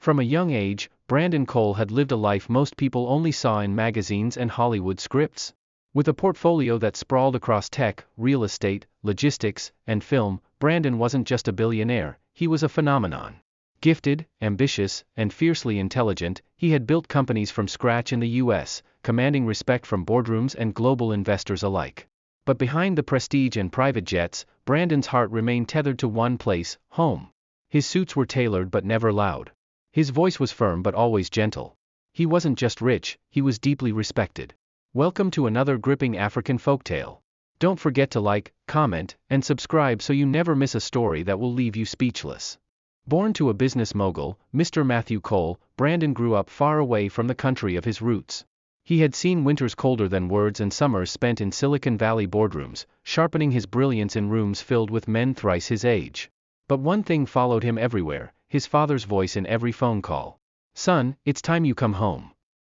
From a young age, Brandon Cole had lived a life most people only saw in magazines and Hollywood scripts. With a portfolio that sprawled across tech, real estate, logistics, and film, Brandon wasn't just a billionaire, he was a phenomenon. Gifted, ambitious, and fiercely intelligent, he had built companies from scratch in the US, commanding respect from boardrooms and global investors alike. But behind the prestige and private jets, Brandon's heart remained tethered to one place, home. His suits were tailored but never loud. His voice was firm but always gentle. He wasn't just rich, he was deeply respected. Welcome to another gripping African folktale. Don't forget to like, comment, and subscribe so you never miss a story that will leave you speechless. Born to a business mogul, Mr. Matthew Cole, Brandon grew up far away from the country of his roots. He had seen winters colder than words and summers spent in Silicon Valley boardrooms, sharpening his brilliance in rooms filled with men thrice his age. But one thing followed him everywhere, his father's voice in every phone call. "Son, it's time you come home."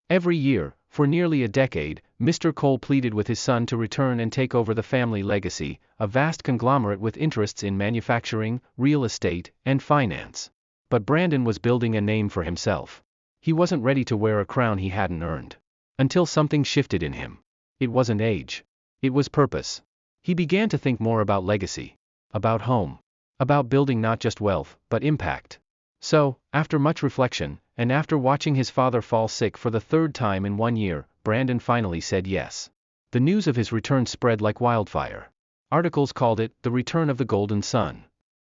Every year, for nearly a decade, Mr. Cole pleaded with his son to return and take over the family legacy, a vast conglomerate with interests in manufacturing, real estate, and finance. But Brandon was building a name for himself. He wasn't ready to wear a crown he hadn't earned. Until something shifted in him. It wasn't age. It was purpose. He began to think more about legacy. About home. About building not just wealth, but impact. So, after much reflection, and after watching his father fall sick for the third time in 1 year, Brandon finally said yes. The news of his return spread like wildfire. Articles called it the return of the Golden Son.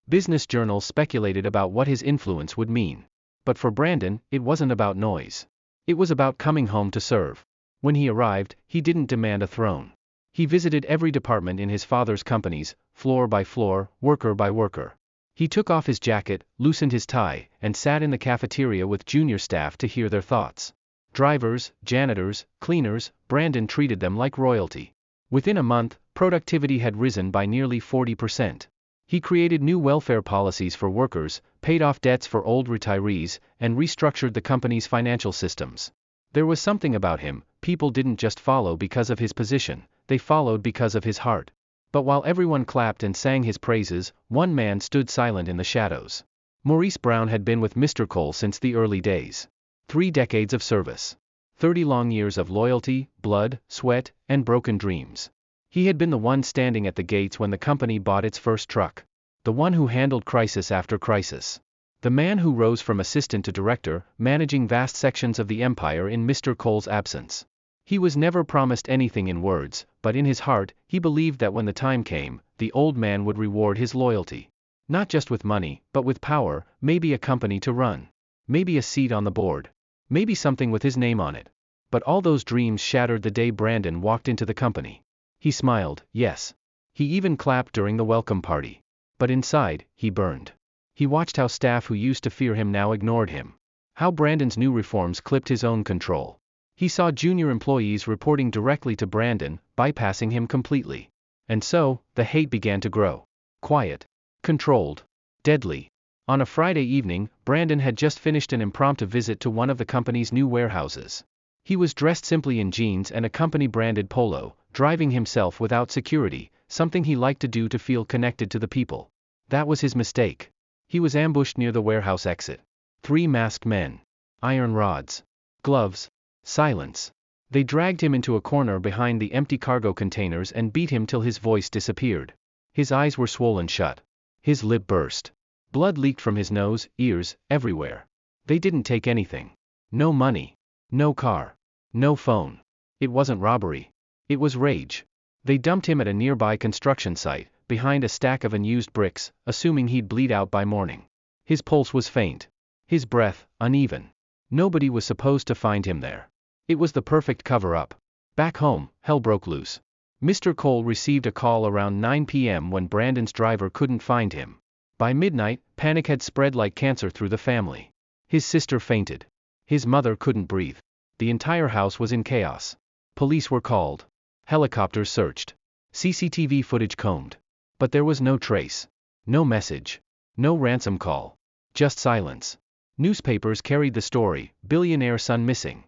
Business journals speculated about what his influence would mean. But for Brandon, it wasn't about noise. It was about coming home to serve. When he arrived, he didn't demand a throne. He visited every department in his father's companies, floor by floor, worker by worker. He took off his jacket, loosened his tie, and sat in the cafeteria with junior staff to hear their thoughts. Drivers, janitors, cleaners, Brandon treated them like royalty. Within a month, productivity had risen by nearly 40%. He created new welfare policies for workers, paid off debts for old retirees, and restructured the company's financial systems. There was something about him, people didn't just follow because of his position, they followed because of his heart. But while everyone clapped and sang his praises, one man stood silent in the shadows. Maurice Brown had been with Mr. Cole since the early days. 3 decades of service. 30 long years of loyalty, blood, sweat, and broken dreams. He had been the one standing at the gates when the company bought its first truck. The one who handled crisis after crisis. The man who rose from assistant to director, managing vast sections of the empire in Mr. Cole's absence. He was never promised anything in words, but in his heart, he believed that when the time came, the old man would reward his loyalty. Not just with money, but with power, maybe a company to run. Maybe a seat on the board. Maybe something with his name on it. But all those dreams shattered the day Brandon walked into the company. He smiled, yes. He even clapped during the welcome party. But inside, he burned. He watched how staff who used to fear him now ignored him. How Brandon's new reforms clipped his own control. He saw junior employees reporting directly to Brandon, bypassing him completely. And so, the hate began to grow. Quiet. Controlled. Deadly. On a Friday evening, Brandon had just finished an impromptu visit to one of the company's new warehouses. He was dressed simply in jeans and a company-branded polo, driving himself without security, something he liked to do to feel connected to the people. That was his mistake. He was ambushed near the warehouse exit. 3 masked men. Iron rods. Gloves. Silence. They dragged him into a corner behind the empty cargo containers and beat him till his voice disappeared. His eyes were swollen shut. His lip burst. Blood leaked from his nose, ears, everywhere. They didn't take anything. No money. No car. No phone. It wasn't robbery. It was rage. They dumped him at a nearby construction site, behind a stack of unused bricks, assuming he'd bleed out by morning. His pulse was faint. His breath, uneven. Nobody was supposed to find him there. It was the perfect cover-up. Back home, hell broke loose. Mr. Cole received a call around 9 p.m. when Brandon's driver couldn't find him. By midnight, panic had spread like cancer through the family. His sister fainted. His mother couldn't breathe. The entire house was in chaos. Police were called. Helicopters searched. CCTV footage combed. But there was no trace. No message. No ransom call. Just silence. Newspapers carried the story, billionaire son missing.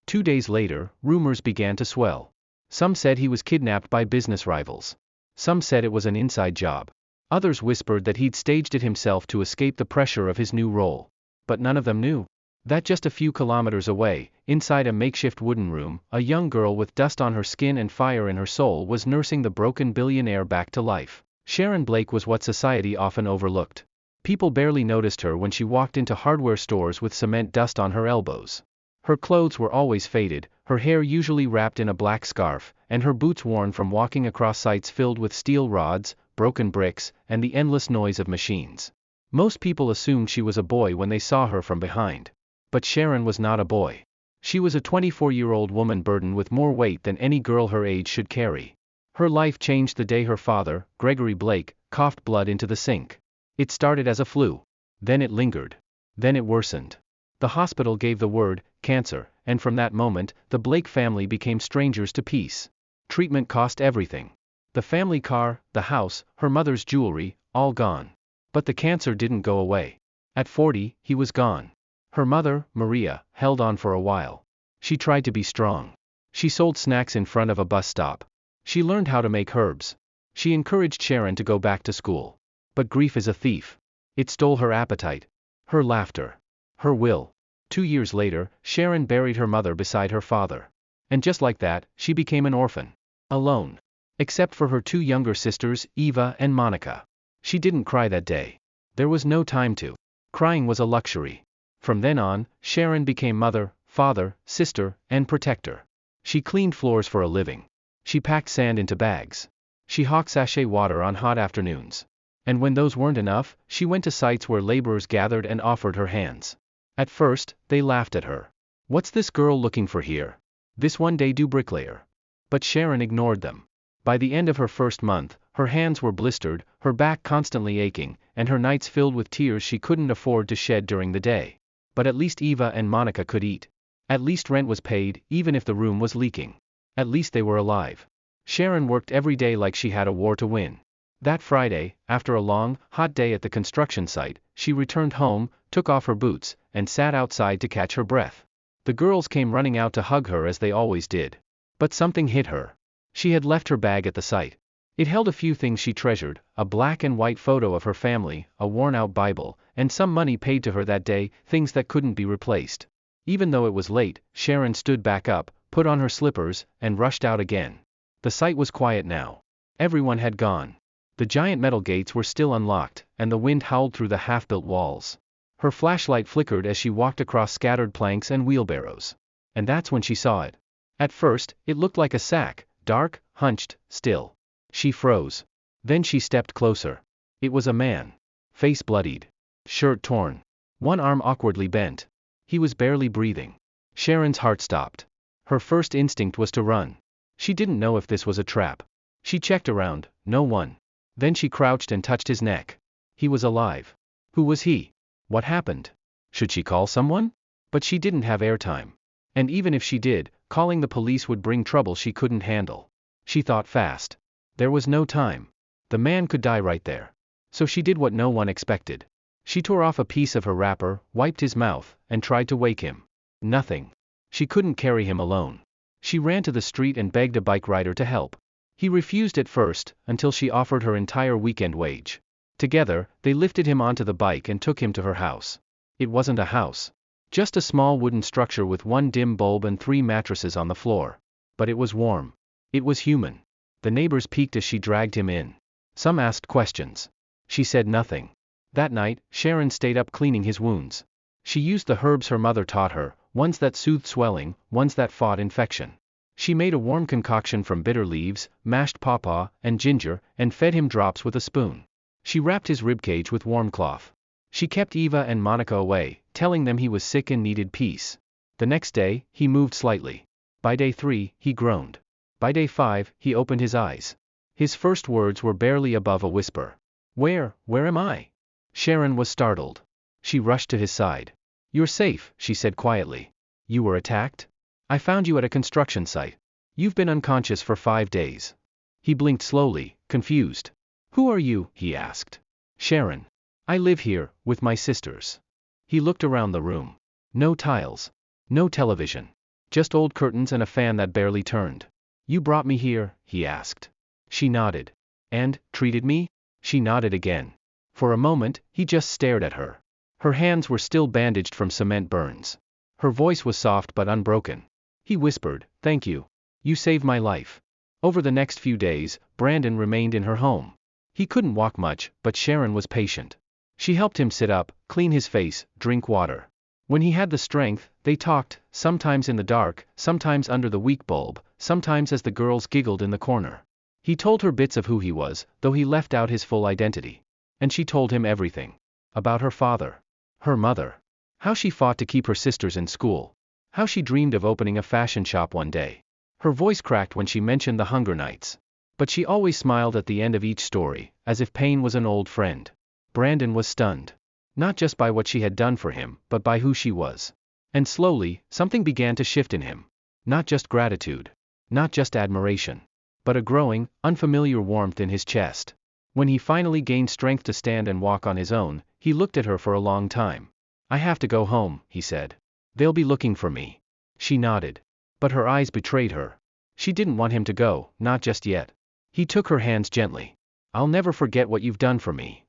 2 days later, rumors began to swell. Some said he was kidnapped by business rivals. Some said it was an inside job. Others whispered that he'd staged it himself to escape the pressure of his new role. But none of them knew. That just a few kilometers away, inside a makeshift wooden room, a young girl with dust on her skin and fire in her soul was nursing the broken billionaire back to life. Sharon Blake was what society often overlooked. People barely noticed her when she walked into hardware stores with cement dust on her elbows. Her clothes were always faded, her hair usually wrapped in a black scarf, and her boots worn from walking across sites filled with steel rods, broken bricks, and the endless noise of machines. Most people assumed she was a boy when they saw her from behind. But Sharon was not a boy. She was a 24-year-old woman burdened with more weight than any girl her age should carry. Her life changed the day her father, Gregory Blake, coughed blood into the sink. It started as a flu. Then it lingered. Then it worsened. The hospital gave the word, cancer, and from that moment, the Blake family became strangers to peace. Treatment cost everything. The family car, the house, her mother's jewelry, all gone. But the cancer didn't go away. At 40, he was gone. Her mother, Maria, held on for a while. She tried to be strong. She sold snacks in front of a bus stop. She learned how to make herbs. She encouraged Sharon to go back to school. But grief is a thief. It stole her appetite, her laughter, her will. 2 years later, Sharon buried her mother beside her father. And just like that, she became an orphan. Alone. Except for her 2 younger sisters, Eva and Monica. She didn't cry that day. There was no time to. Crying was a luxury. From then on, Sharon became mother, father, sister, and protector. She cleaned floors for a living. She packed sand into bags. She hawked sachet water on hot afternoons. And when those weren't enough, she went to sites where laborers gathered and offered her hands. At first, they laughed at her. What's this girl looking for here? This one day do bricklayer. But Sharon ignored them. By the end of her first month, her hands were blistered, her back constantly aching, and her nights filled with tears she couldn't afford to shed during the day. But at least Eva and Monica could eat. At least rent was paid, even if the room was leaking. At least they were alive. Sharon worked every day like she had a war to win. That Friday, after a long, hot day at the construction site, she returned home, took off her boots, and sat outside to catch her breath. The girls came running out to hug her as they always did. But something hit her. She had left her bag at the site. It held a few things she treasured, a black and white photo of her family, a worn-out Bible, and some money paid to her that day, things that couldn't be replaced. Even though it was late, Sharon stood back up, put on her slippers, and rushed out again. The site was quiet now. Everyone had gone. The giant metal gates were still unlocked, and the wind howled through the half-built walls. Her flashlight flickered as she walked across scattered planks and wheelbarrows. And that's when she saw it. At first, it looked like a sack, dark, hunched, still. She froze. Then she stepped closer. It was a man. Face bloodied. Shirt torn. One arm awkwardly bent. He was barely breathing. Sharon's heart stopped. Her first instinct was to run. She didn't know if this was a trap. She checked around, no one. Then she crouched and touched his neck. He was alive. Who was he? What happened? Should she call someone? But she didn't have airtime. And even if she did, calling the police would bring trouble she couldn't handle. She thought fast. There was no time. The man could die right there. So she did what no one expected. She tore off a piece of her wrapper, wiped his mouth, and tried to wake him. Nothing. She couldn't carry him alone. She ran to the street and begged a bike rider to help. He refused at first, until she offered her entire weekend wage. Together, they lifted him onto the bike and took him to her house. It wasn't a house. Just a small wooden structure with one dim bulb and 3 mattresses on the floor. But it was warm. It was human. The neighbors peeked as she dragged him in. Some asked questions. She said nothing. That night, Sharon stayed up cleaning his wounds. She used the herbs her mother taught her, ones that soothed swelling, ones that fought infection. She made a warm concoction from bitter leaves, mashed pawpaw, and ginger, and fed him drops with a spoon. She wrapped his ribcage with warm cloth. She kept Eva and Monica away, telling them he was sick and needed peace. The next day, he moved slightly. By day 3, he groaned. By day 5, he opened his eyes. His first words were barely above a whisper. Where am I?" Sharon was startled. She rushed to his side. "You're safe," she said quietly. "You were attacked? I found you at a construction site. You've been unconscious for 5 days." He blinked slowly, confused. "Who are you?" he asked. "Sharon. I live here, with my sisters." He looked around the room. No tiles. No television. Just old curtains and a fan that barely turned. "You brought me here?" he asked. She nodded. "And, treated me?" She nodded again. For a moment, he just stared at her. Her hands were still bandaged from cement burns. Her voice was soft but unbroken. He whispered, "Thank you. You saved my life." Over the next few days, Brandon remained in her home. He couldn't walk much, but Sharon was patient. She helped him sit up, clean his face, drink water. When he had the strength, they talked, sometimes in the dark, sometimes under the weak bulb, sometimes as the girls giggled in the corner. He told her bits of who he was, though he left out his full identity. And she told him everything. About her father. Her mother. How she fought to keep her sisters in school. How she dreamed of opening a fashion shop one day. Her voice cracked when she mentioned the hunger nights. But she always smiled at the end of each story, as if pain was an old friend. Brandon was stunned. Not just by what she had done for him, but by who she was. And slowly, something began to shift in him. Not just gratitude. Not just admiration. But a growing, unfamiliar warmth in his chest. When he finally gained strength to stand and walk on his own, he looked at her for a long time. "I have to go home," he said. "They'll be looking for me." She nodded. But her eyes betrayed her. She didn't want him to go, not just yet. He took her hands gently. "I'll never forget what you've done for me."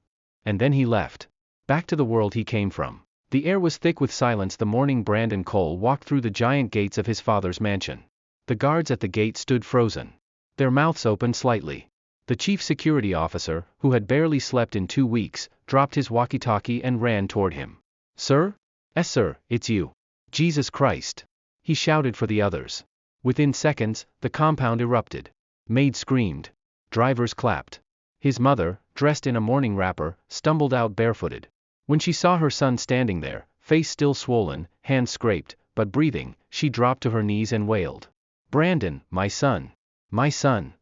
And then he left. Back to the world he came from. The air was thick with silence the morning Brandon Cole walked through the giant gates of his father's mansion. The guards at the gate stood frozen. Their mouths opened slightly. The chief security officer, who had barely slept in 2 weeks, dropped his walkie-talkie and ran toward him. "Sir? Yes, sir, it's you. Jesus Christ!" He shouted for the others. Within seconds, the compound erupted. Maids screamed. Drivers clapped. His mother, dressed in a morning wrapper, stumbled out barefooted. When she saw her son standing there, face still swollen, hands scraped, but breathing, she dropped to her knees and wailed. "Brandon, my son. My son."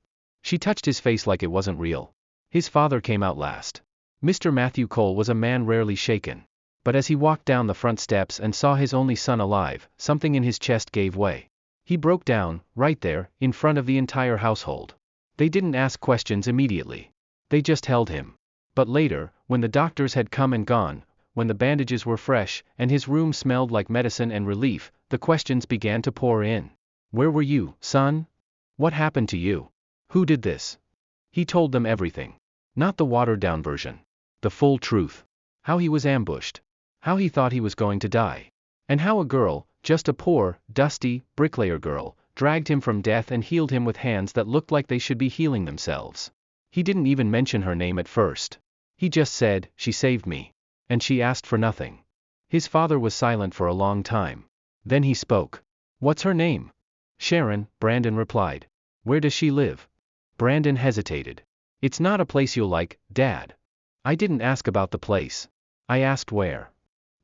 She touched his face like it wasn't real. His father came out last. Mr. Matthew Cole was a man rarely shaken. But as he walked down the front steps and saw his only son alive, something in his chest gave way. He broke down, right there, in front of the entire household. They didn't ask questions immediately. They just held him. But later, when the doctors had come and gone, when the bandages were fresh, and his room smelled like medicine and relief, the questions began to pour in. "Where were you, son? What happened to you? Who did this?" He told them everything. Not the watered-down version. The full truth. How he was ambushed. How he thought he was going to die. And how a girl, just a poor, dusty, bricklayer girl, dragged him from death and healed him with hands that looked like they should be healing themselves. He didn't even mention her name at first. He just said, "She saved me." And she asked for nothing. His father was silent for a long time. Then he spoke. "What's her name?" "Sharon," Brandon replied. "Where does she live?" Brandon hesitated. "It's not a place you'll like, Dad." "I didn't ask about the place. I asked where."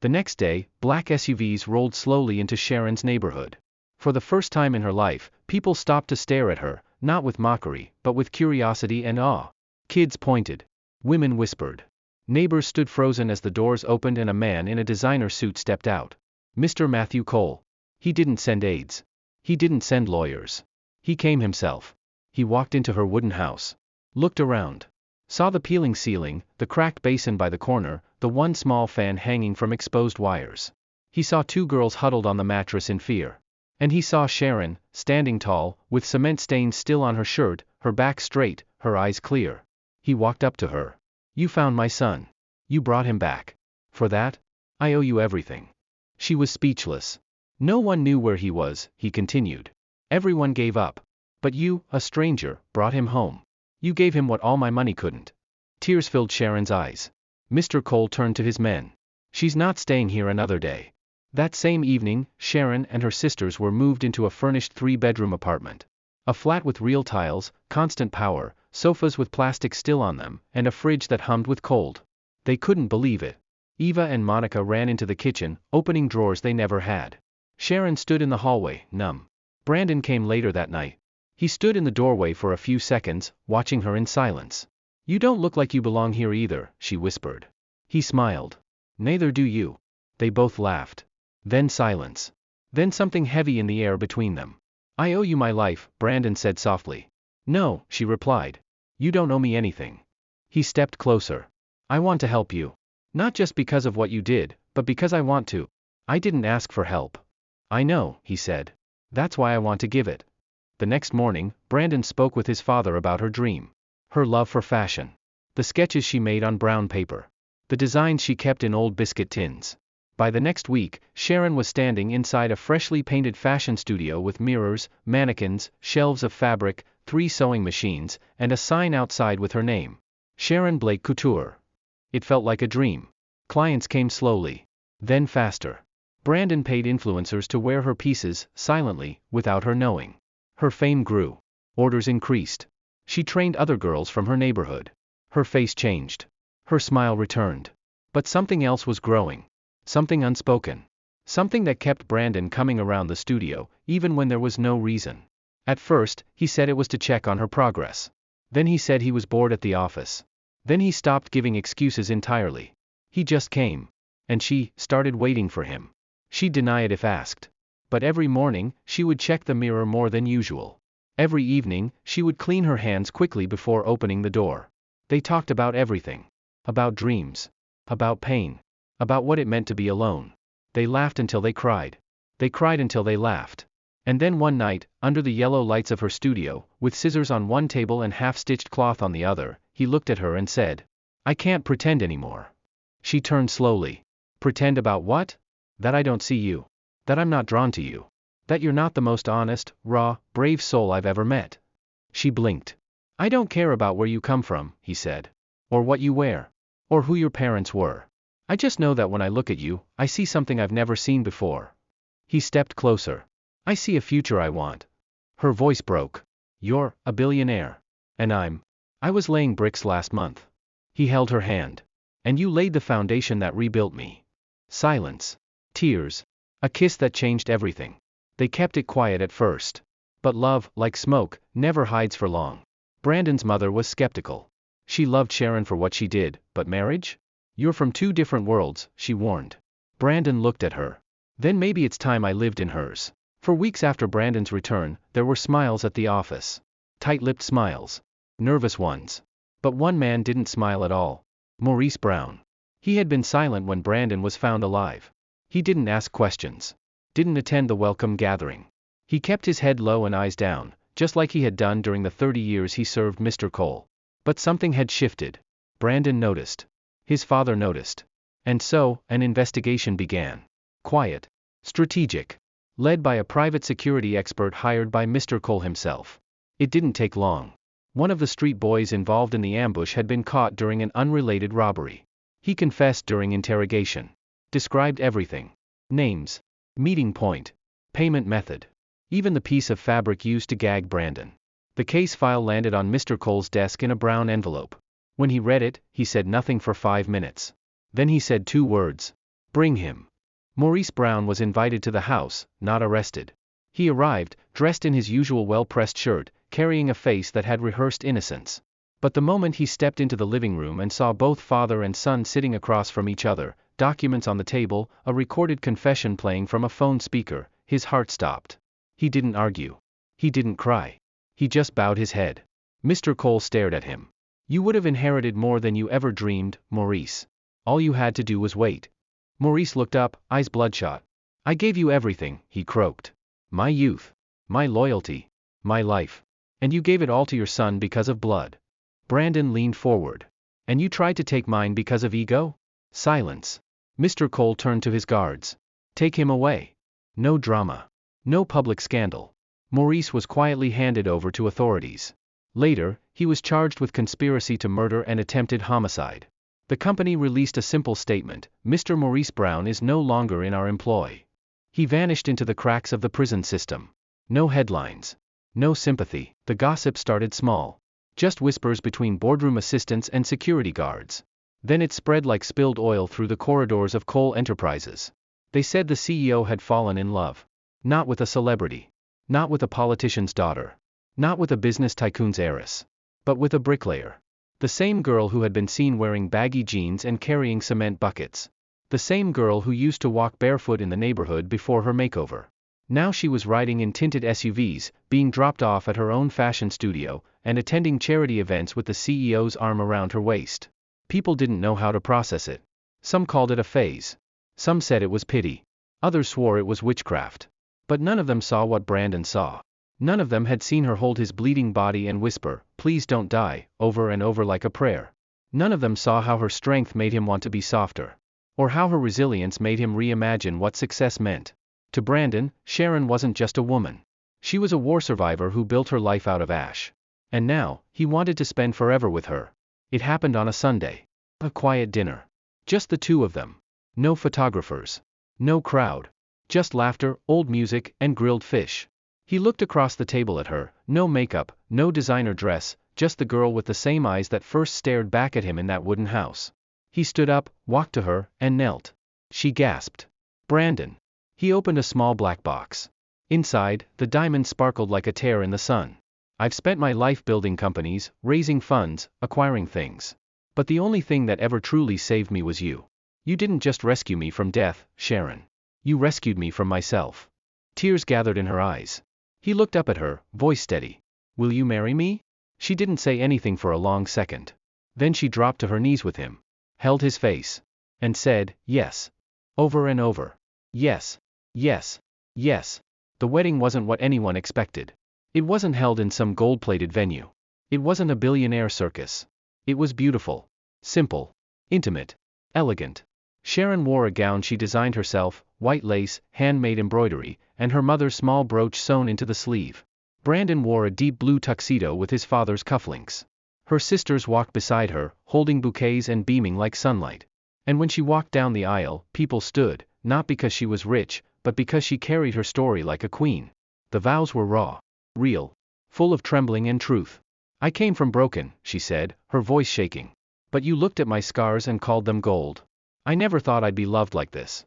The next day, black SUVs rolled slowly into Sharon's neighborhood. For the first time in her life, people stopped to stare at her, not with mockery, but with curiosity and awe. Kids pointed. Women whispered. Neighbors stood frozen as the doors opened and a man in a designer suit stepped out. Mr. Matthew Cole. He didn't send aides. He didn't send lawyers. He came himself. He walked into her wooden house. Looked around. Saw the peeling ceiling, the cracked basin by the corner, the one small fan hanging from exposed wires. He saw 2 girls huddled on the mattress in fear. And he saw Sharon, standing tall, with cement stains still on her shirt, her back straight, her eyes clear. He walked up to her. "You found my son. You brought him back. For that, I owe you everything." She was speechless. "No one knew where he was," he continued. "Everyone gave up. But you, a stranger, brought him home. You gave him what all my money couldn't." Tears filled Sharon's eyes. Mr. Cole turned to his men. "She's not staying here another day." That same evening, Sharon and her sisters were moved into a furnished 3-bedroom apartment. A flat with real tiles, constant power, sofas with plastic still on them, and a fridge that hummed with cold. They couldn't believe it. Eva and Monica ran into the kitchen, opening drawers they never had. Sharon stood in the hallway, numb. Brandon came later that night. He stood in the doorway for a few seconds, watching her in silence. "You don't look like you belong here either," she whispered. He smiled. "Neither do you." They both laughed. Then silence. Then something heavy in the air between them. "I owe you my life," Brandon said softly. "No," she replied. "You don't owe me anything." He stepped closer. "I want to help you. Not just because of what you did, but because I want to. I didn't ask for help." "I know," he said. "That's why I want to give it." The next morning, Brandon spoke with his father about her dream. Her love for fashion. The sketches she made on brown paper. The designs she kept in old biscuit tins. By the next week, Sharon was standing inside a freshly painted fashion studio with mirrors, mannequins, shelves of fabric, 3 sewing machines, and a sign outside with her name. Sharon Blake Couture. It felt like a dream. Clients came slowly. Then faster. Brandon paid influencers to wear her pieces, silently, without her knowing. Her fame grew. Orders increased. She trained other girls from her neighborhood. Her face changed. Her smile returned. But something else was growing. Something unspoken. Something that kept Brandon coming around the studio, even when there was no reason. At first, he said it was to check on her progress. Then he said he was bored at the office. Then he stopped giving excuses entirely. He just came. And she started waiting for him. She'd deny it if asked. But every morning, she would check the mirror more than usual. Every evening, she would clean her hands quickly before opening the door. They talked about everything. About dreams. About pain. About what it meant to be alone. They laughed until they cried. They cried until they laughed. And then one night, under the yellow lights of her studio, with scissors on one table and half-stitched cloth on the other, he looked at her and said, "I can't pretend anymore." She turned slowly. "Pretend about what?" "That I don't see you. That I'm not drawn to you. That you're not the most honest, raw, brave soul I've ever met." She blinked. "I don't care about where you come from," he said. "Or what you wear. Or who your parents were. I just know that when I look at you, I see something I've never seen before." He stepped closer. "I see a future I want." Her voice broke. "You're a billionaire. And I was laying bricks last month." He held her hand. "And you laid the foundation that rebuilt me." Silence. Tears. A kiss that changed everything. They kept it quiet at first. But love, like smoke, never hides for long. Brandon's mother was skeptical. She loved Sharon for what she did, but marriage? "You're from 2 different worlds," she warned. Brandon looked at her. "Then maybe it's time I lived in hers." For weeks after Brandon's return, there were smiles at the office. Tight-lipped smiles. Nervous ones. But one man didn't smile at all. Maurice Brown. He had been silent when Brandon was found alive. He didn't ask questions. Didn't attend the welcome gathering. He kept his head low and eyes down, just like he had done during the 30 years he served Mr. Cole. But something had shifted. Brandon noticed. His father noticed. And so, an investigation began. Quiet. Strategic. Led by a private security expert hired by Mr. Cole himself. It didn't take long. One of the street boys involved in the ambush had been caught during an unrelated robbery. He confessed during interrogation. Described everything. Names. Meeting point. Payment method. Even the piece of fabric used to gag Brandon. The case file landed on Mr. Cole's desk in a brown envelope. When he read it, he said nothing for 5 minutes. Then he said 2 words. "Bring him." Maurice Brown was invited to the house, not arrested. He arrived, dressed in his usual well-pressed shirt, carrying a face that had rehearsed innocence. But the moment he stepped into the living room and saw both father and son sitting across from each other, documents on the table, a recorded confession playing from a phone speaker, his heart stopped. He didn't argue. He didn't cry. He just bowed his head. Mr. Cole stared at him. "You would have inherited more than you ever dreamed, Maurice. All you had to do was wait." Maurice looked up, eyes bloodshot. "I gave you everything," he croaked. "My youth. My loyalty. My life. And you gave it all to your son because of blood." Brandon leaned forward. "And you tried to take mine because of ego?" Silence. Mr. Cole turned to his guards. "Take him away. No drama. No public scandal." Maurice was quietly handed over to authorities. Later, he was charged with conspiracy to murder and attempted homicide. The company released a simple statement: "Mr. Maurice Brown is no longer in our employ." He vanished into the cracks of the prison system. No headlines. No sympathy. The gossip started small. Just whispers between boardroom assistants and security guards. Then it spread like spilled oil through the corridors of Cole Enterprises. They said the CEO had fallen in love. Not with a celebrity. Not with a politician's daughter. Not with a business tycoon's heiress. But with a bricklayer. The same girl who had been seen wearing baggy jeans and carrying cement buckets. The same girl who used to walk barefoot in the neighborhood before her makeover. Now she was riding in tinted SUVs, being dropped off at her own fashion studio, and attending charity events with the CEO's arm around her waist. People didn't know how to process it. Some called it a phase. Some said it was pity. Others swore it was witchcraft. But none of them saw what Brandon saw. None of them had seen her hold his bleeding body and whisper, "Please don't die," over and over like a prayer. None of them saw how her strength made him want to be softer, or how her resilience made him reimagine what success meant. To Brandon, Sharon wasn't just a woman. She was a war survivor who built her life out of ash. And now, he wanted to spend forever with her. It happened on a Sunday. A quiet dinner. Just the two of them. No photographers. No crowd. Just laughter, old music, and grilled fish. He looked across the table at her, no makeup, no designer dress, just the girl with the same eyes that first stared back at him in that wooden house. He stood up, walked to her, and knelt. She gasped. Brandon. He opened a small black box. Inside, the diamond sparkled like a tear in the sun. I've spent my life building companies, raising funds, acquiring things. But the only thing that ever truly saved me was you. You didn't just rescue me from death, Sharon. You rescued me from myself. Tears gathered in her eyes. He looked up at her, voice steady. Will you marry me? She didn't say anything for a long second. Then she dropped to her knees with him, held his face, and said, yes. Over and over. Yes. Yes. Yes. The wedding wasn't what anyone expected. It wasn't held in some gold-plated venue. It wasn't a billionaire circus. It was beautiful. Simple. Intimate. Elegant. Sharon wore a gown she designed herself, white lace, handmade embroidery, and her mother's small brooch sewn into the sleeve. Brandon wore a deep blue tuxedo with his father's cufflinks. Her sisters walked beside her, holding bouquets and beaming like sunlight. And when she walked down the aisle, people stood, not because she was rich, but because she carried her story like a queen. The vows were raw. Real. Full of trembling and truth. I came from broken, she said, her voice shaking. But you looked at my scars and called them gold. I never thought I'd be loved like this.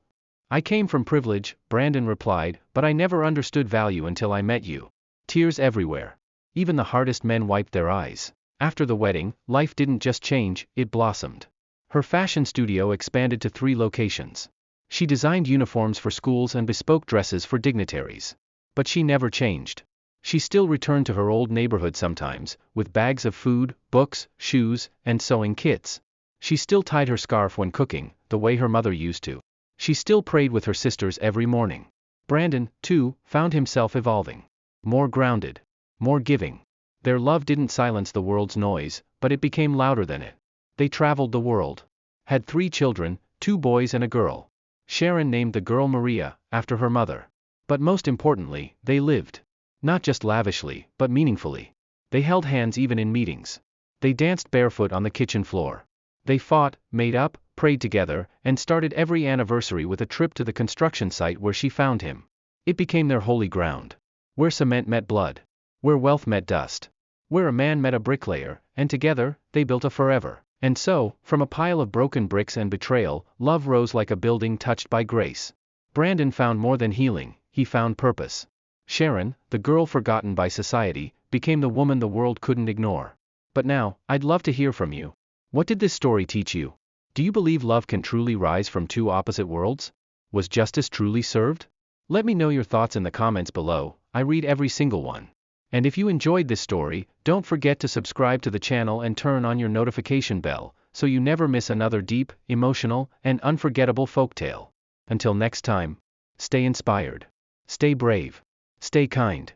I came from privilege, Brandon replied, but I never understood value until I met you. Tears everywhere. Even the hardest men wiped their eyes. After the wedding, life didn't just change, it blossomed. Her fashion studio expanded to 3 locations. She designed uniforms for schools and bespoke dresses for dignitaries. But she never changed. She still returned to her old neighborhood sometimes, with bags of food, books, shoes, and sewing kits. She still tied her scarf when cooking, the way her mother used to. She still prayed with her sisters every morning. Brandon, too, found himself evolving. More grounded. More giving. Their love didn't silence the world's noise, but it became louder than it. They traveled the world. Had 3 children, 2 boys and a girl. Sharon named the girl Maria, after her mother. But most importantly, they lived. Not just lavishly, but meaningfully. They held hands even in meetings. They danced barefoot on the kitchen floor. They fought, made up, prayed together, and started every anniversary with a trip to the construction site where she found him. It became their holy ground. Where cement met blood. Where wealth met dust. Where a man met a bricklayer, and together, they built a forever. And so, from a pile of broken bricks and betrayal, love rose like a building touched by grace. Brandon found more than healing, he found purpose. Sharon, the girl forgotten by society, became the woman the world couldn't ignore. But now, I'd love to hear from you. What did this story teach you? Do you believe love can truly rise from 2 opposite worlds? Was justice truly served? Let me know your thoughts in the comments below, I read every single one. And if you enjoyed this story, don't forget to subscribe to the channel and turn on your notification bell, so you never miss another deep, emotional, and unforgettable folktale. Until next time, stay inspired. Stay brave. Stay kind.